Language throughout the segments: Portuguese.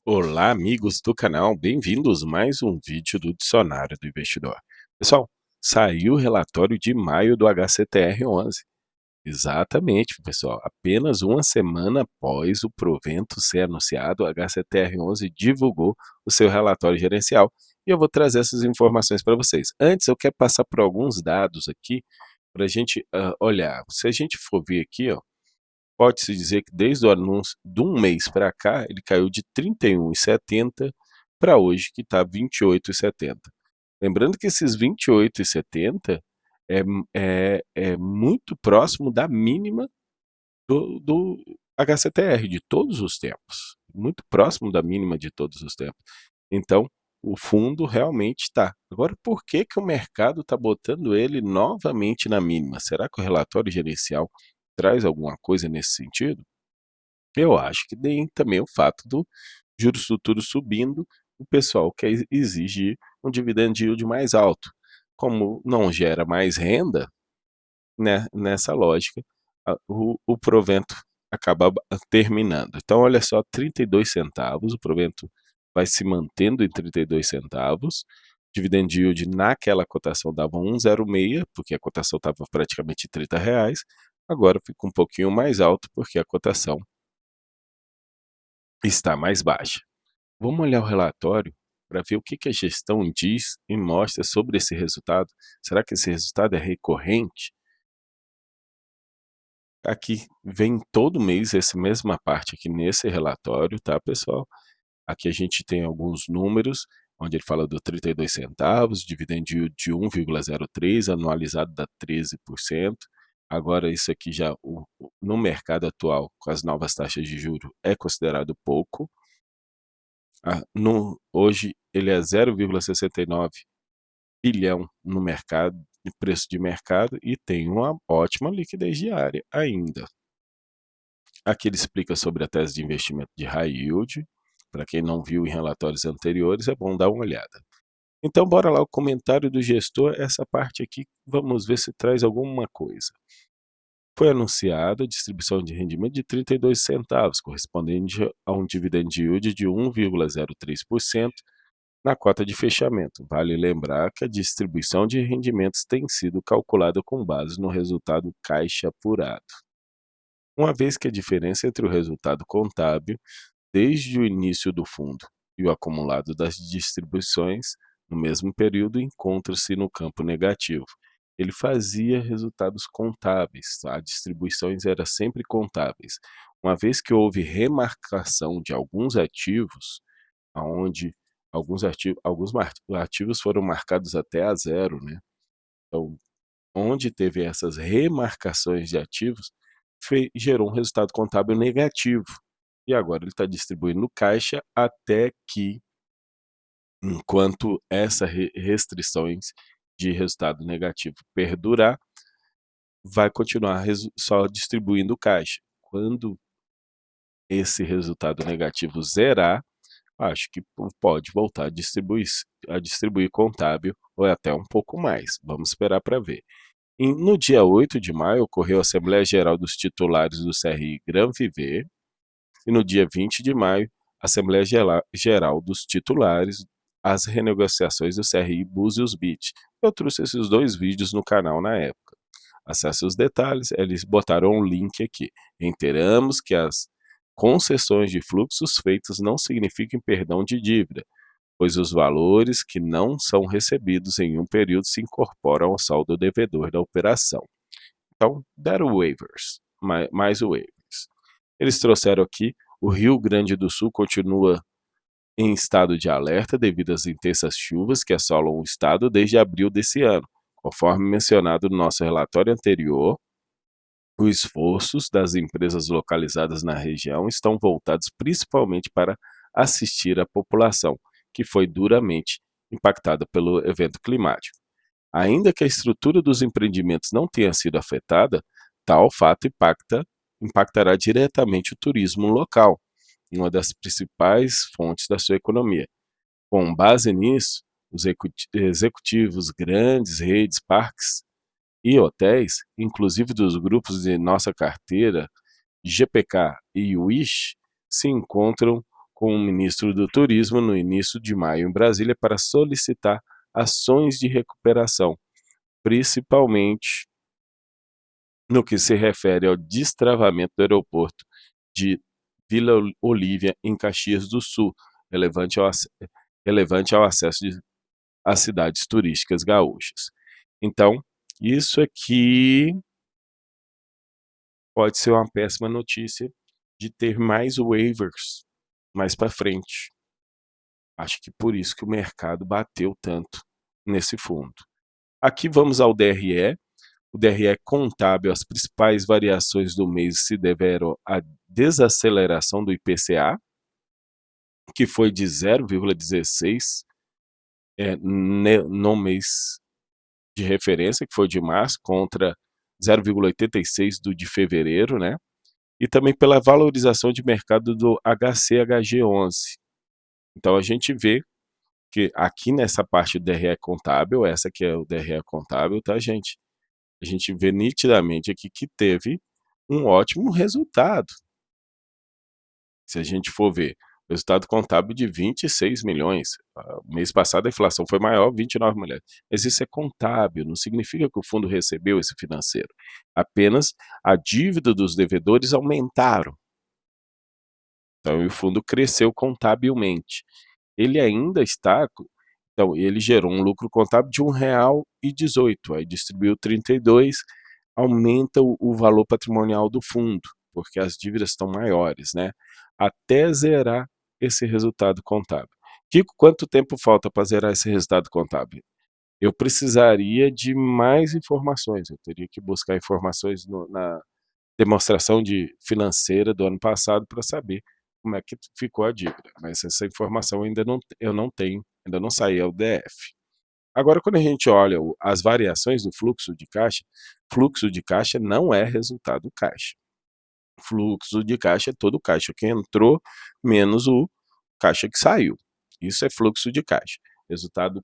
Olá, amigos do canal, bem-vindos a mais um vídeo do Dicionário do Investidor. Pessoal, saiu o relatório de maio do HCTR11. Exatamente, pessoal, apenas uma semana após o provento ser anunciado, o HCTR11 divulgou o seu relatório gerencial e eu vou trazer essas informações para vocês. Antes, eu quero passar por alguns dados aqui para a gente olhar. Se a gente for ver aqui, ó, pode-se dizer que desde o anúncio de um mês para cá, ele caiu de 31,70 para hoje, que está 28,70. Lembrando que esses 28,70 é muito próximo da mínima do HCTR de todos os tempos. Muito próximo da mínima de todos os tempos. Então, o fundo realmente está. Agora, por que que o mercado está botando ele novamente na mínima? Será que o relatório gerencial traz alguma coisa nesse sentido? Eu acho que tem também o fato do juros futuros subindo, o pessoal quer exigir um dividend yield mais alto. Como não gera mais renda, né, nessa lógica, o provento acaba terminando. Então, olha só, 32 centavos, o provento vai se mantendo em 32 centavos, dividend yield naquela cotação dava 1,06, porque a cotação estava praticamente R$ 30, agora fica um pouquinho mais alto, porque a cotação está mais baixa. Vamos olhar o relatório para ver o que que a gestão diz e mostra sobre esse resultado. Será que esse resultado é recorrente? Aqui vem todo mês essa mesma parte aqui nesse relatório, tá, pessoal? Aqui a gente tem alguns números, onde ele fala do 32 centavos, dividend yield de 1,03, anualizado dá 13%. Agora isso aqui já no mercado atual, com as novas taxas de juros, é considerado pouco. Hoje ele é 0,69 bilhão no mercado, de preço de mercado, e tem uma ótima liquidez diária ainda. Aqui ele explica sobre a tese de investimento de high yield. Para quem não viu em relatórios anteriores, é bom dar uma olhada. Então, bora lá, o comentário do gestor, essa parte aqui, vamos ver se traz alguma coisa. Foi anunciada a distribuição de rendimento de 32 centavos, correspondente a um dividend yield de 1,03% na cota de fechamento. Vale lembrar que a distribuição de rendimentos tem sido calculada com base no resultado caixa apurado, uma vez que a diferença entre o resultado contábil desde o início do fundo e o acumulado das distribuições no mesmo período encontra-se no campo negativo. Ele fazia resultados contábeis, tá? As distribuições eram sempre contábeis. Uma vez que houve remarcação de alguns ativos, aonde alguns ativos foram marcados até a zero, né? Então, onde teve essas remarcações de ativos, gerou um resultado contábil negativo. E agora ele está distribuindo no caixa até que, enquanto essas restrições de resultado negativo perdurar, vai continuar só distribuindo caixa. Quando esse resultado negativo zerar, acho que pode voltar a distribuir contábil ou até um pouco mais. Vamos esperar para ver. No dia 8 de maio, ocorreu a Assembleia Geral dos Titulares do CRI Gran Viver, e no dia 20 de maio, Assembleia Geral dos Titulares, as renegociações do CRI Búzios Beach. Eu trouxe esses dois vídeos no canal na época. Acesse os detalhes, eles botaram um link aqui. Reiteramos que as concessões de fluxos feitos não significam perdão de dívida, pois os valores que não são recebidos em um período se incorporam ao saldo devedor da operação. Então, deram waivers, mais waivers. Eles trouxeram aqui, o Rio Grande do Sul continua em estado de alerta devido às intensas chuvas que assolam o estado desde abril desse ano. Conforme mencionado no nosso relatório anterior, os esforços das empresas localizadas na região estão voltados principalmente para assistir a população, que foi duramente impactada pelo evento climático. Ainda que a estrutura dos empreendimentos não tenha sido afetada, tal fato impactará diretamente o turismo local, uma das principais fontes da sua economia. Com base nisso, os executivos, grandes redes, parques e hotéis, inclusive dos grupos de nossa carteira, GPK e Wish, se encontram com o ministro do Turismo no início de maio em Brasília para solicitar ações de recuperação, principalmente no que se refere ao destravamento do aeroporto de Vila Olívia, em Caxias do Sul, relevante ao acesso às cidades turísticas gaúchas. Então, isso aqui pode ser uma péssima notícia de ter mais waivers mais para frente. Acho que por isso que o mercado bateu tanto nesse fundo. Aqui vamos ao DRE. O DRE contábil, as principais variações do mês se deveram à desaceleração do IPCA, que foi de 0,16 no mês de referência, que foi de março, contra 0,86 do de fevereiro, né? E também pela valorização de mercado do HCHG11. Então a gente vê que aqui nessa parte do DRE contábil, essa que é o DRE contábil, tá, gente? A gente vê nitidamente aqui que teve um ótimo resultado. Se a gente for ver o resultado contábil de 26 milhões, mês passado a inflação foi maior, 29 milhões. Mas isso é contábil, não significa que o fundo recebeu esse financeiro. Apenas a dívida dos devedores aumentaram. Então o fundo cresceu contabilmente. Ele ainda está... Então, ele gerou um lucro contábil de R$1,18, aí distribuiu 32, aumenta o valor patrimonial do fundo, porque as dívidas estão maiores, né? Até zerar esse resultado contábil. Kiko, quanto tempo falta para zerar esse resultado contábil? Eu precisaria de mais informações, eu teria que buscar informações na demonstração financeira do ano passado para saber como é que ficou a dívida, mas essa informação eu não tenho, ainda não saiu ao DF. Agora, quando a gente olha as variações do fluxo de caixa não é resultado caixa. Fluxo de caixa é todo o caixa que entrou menos o caixa que saiu. Isso é fluxo de caixa. Resultado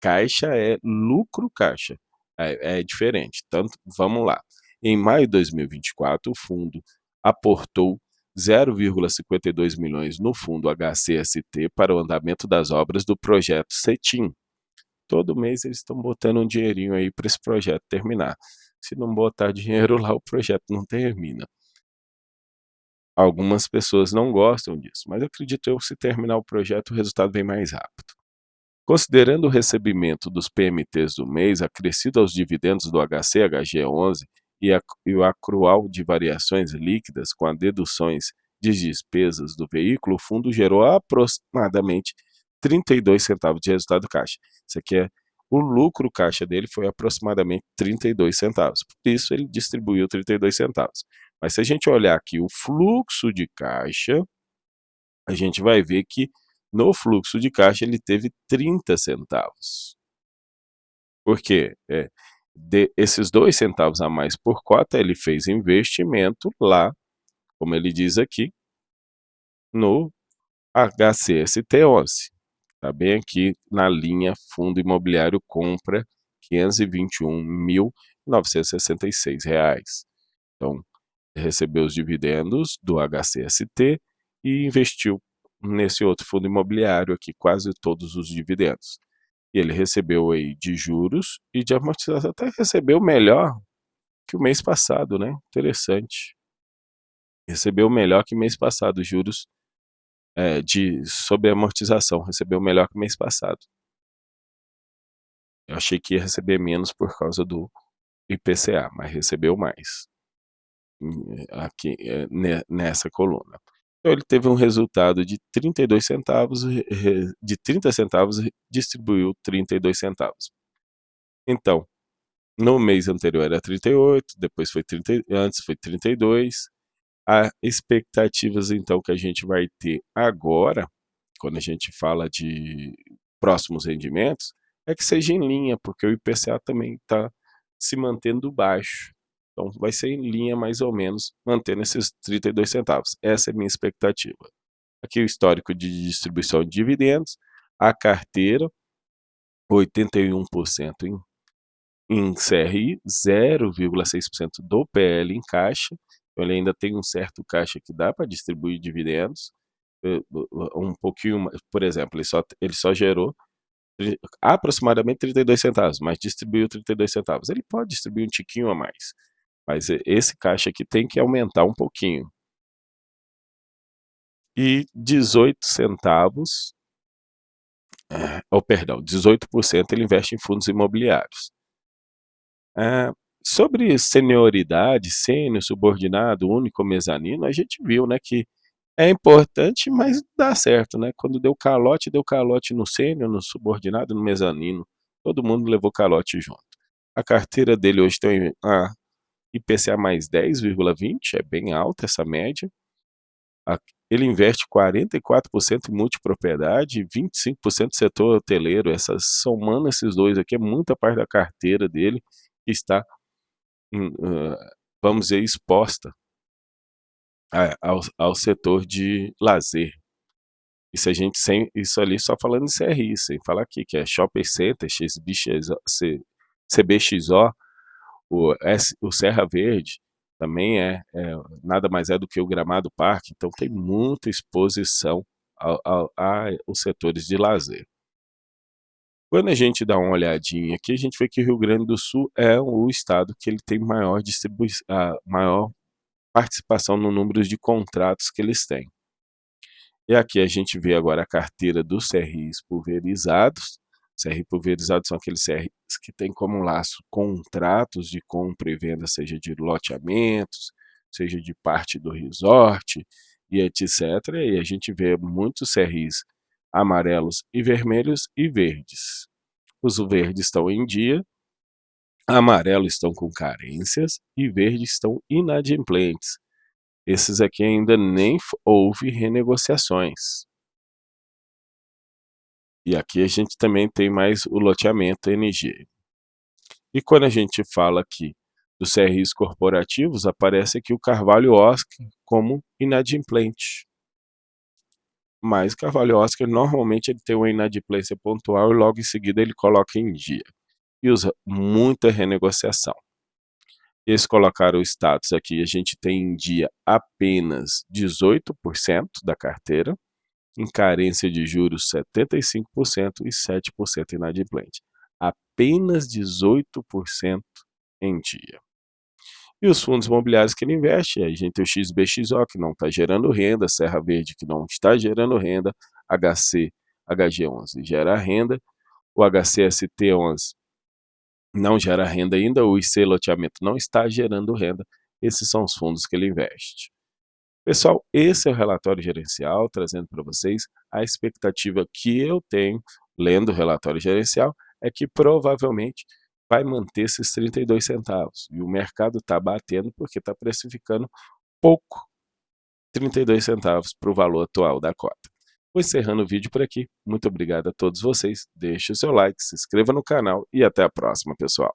caixa é lucro caixa. É diferente. Tanto, vamos lá. Em maio de 2024, o fundo aportou 0,52 milhões no fundo HCST para o andamento das obras do projeto CETIM. Todo mês eles estão botando um dinheirinho aí para esse projeto terminar. Se não botar dinheiro lá, o projeto não termina. Algumas pessoas não gostam disso, mas acredito eu que se terminar o projeto, o resultado vem mais rápido. Considerando o recebimento dos PMTs do mês, acrescido aos dividendos do HC-HG11 e o accrual de variações líquidas com as deduções de despesas do veículo, o fundo gerou aproximadamente 32 centavos de resultado caixa. Isso aqui é o lucro caixa dele foi aproximadamente 32 centavos. Por isso ele distribuiu 32 centavos. Mas se a gente olhar aqui o fluxo de caixa, a gente vai ver que no fluxo de caixa ele teve 30 centavos. Por quê? Esses 2 centavos a mais por cota, ele fez investimento lá, como ele diz aqui, no HCST11. Está bem aqui na linha Fundo Imobiliário Compra, R$521.966. Então, recebeu os dividendos do HCST e investiu nesse outro fundo imobiliário aqui, quase todos os dividendos. E ele recebeu aí de juros e de amortização, até recebeu melhor que o mês passado, né? Interessante. Recebeu melhor que o mês passado, juros sobre amortização, recebeu melhor que o mês passado. Eu achei que ia receber menos por causa do IPCA, mas recebeu mais aqui nessa coluna. Então ele teve um resultado de 32 centavos, de 30 centavos distribuiu 32 centavos. Então, no mês anterior era 38, depois foi 30, antes foi 32. As expectativas então que a gente vai ter agora, quando a gente fala de próximos rendimentos, é que seja em linha, porque o IPCA também está se mantendo baixo. Então vai ser em linha mais ou menos, mantendo esses 32 centavos. Essa é a minha expectativa. Aqui o histórico de distribuição de dividendos, a carteira, 81% em CRI, 0,6% do PL em caixa. Então ele ainda tem um certo caixa que dá para distribuir dividendos. um pouquinho, por exemplo, ele só gerou aproximadamente 32 centavos, mas distribuiu 32 centavos. Ele pode distribuir um tiquinho a mais, mas esse caixa aqui tem que aumentar um pouquinho. E 18 centavos, perdão, 18% ele investe em fundos imobiliários. Sobre senioridade, sênior, subordinado, único, mezanino, a gente viu, né, que é importante, mas dá certo, né? Quando deu calote no sênior, no subordinado, no mezanino. Todo mundo levou calote junto. A carteira dele hoje tem a IPCA mais 10,20, é bem alta essa média. Ele investe 44% em multipropriedade e 25% no setor hoteleiro. Somando esses dois aqui, é muita parte da carteira dele que está, vamos dizer, exposta ao setor de lazer. Isso ali só falando em CRI, sem falar aqui, que é Shopping Center, CBXO, o Serra Verde, também nada mais é do que o Gramado Parque, então tem muita exposição aos setores de lazer. Quando a gente dá uma olhadinha aqui, a gente vê que o Rio Grande do Sul é o estado que ele tem maior participação no número de contratos que eles têm. E aqui a gente vê agora a carteira dos CRIs pulverizados. CRI pulverizados são aqueles CRIs que têm como laço contratos de compra e venda, seja de loteamentos, seja de parte do resort e etc. E a gente vê muitos CRIs amarelos e vermelhos e verdes. Os verdes estão em dia, amarelos estão com carências e verdes estão inadimplentes. Esses aqui ainda nem houve renegociações. E aqui a gente também tem mais o loteamento NG. E quando a gente fala aqui dos CRIs corporativos, aparece aqui o Carvalho Oscar como inadimplente. Mas Carvalho Oscar, normalmente ele tem uma inadimplência pontual e logo em seguida ele coloca em dia. E usa muita renegociação. Eles colocaram o status aqui, a gente tem em dia apenas 18% da carteira, em carência de juros 75% e 7% inadimplente. Apenas 18% em dia. E os fundos imobiliários que ele investe, a gente tem o XBXO, que não está gerando renda, Serra Verde, que não está gerando renda, HG11 gera renda, o HCST11 não gera renda ainda, o IC loteamento não está gerando renda. Esses são os fundos que ele investe. Pessoal, esse é o relatório gerencial, trazendo para vocês a expectativa que eu tenho, lendo o relatório gerencial, é que provavelmente vai manter esses 32 centavos. E o mercado está batendo porque está precificando pouco 32 centavos para o valor atual da cota. Vou encerrando o vídeo por aqui. Muito obrigado a todos vocês. Deixe o seu like, se inscreva no canal e até a próxima, pessoal.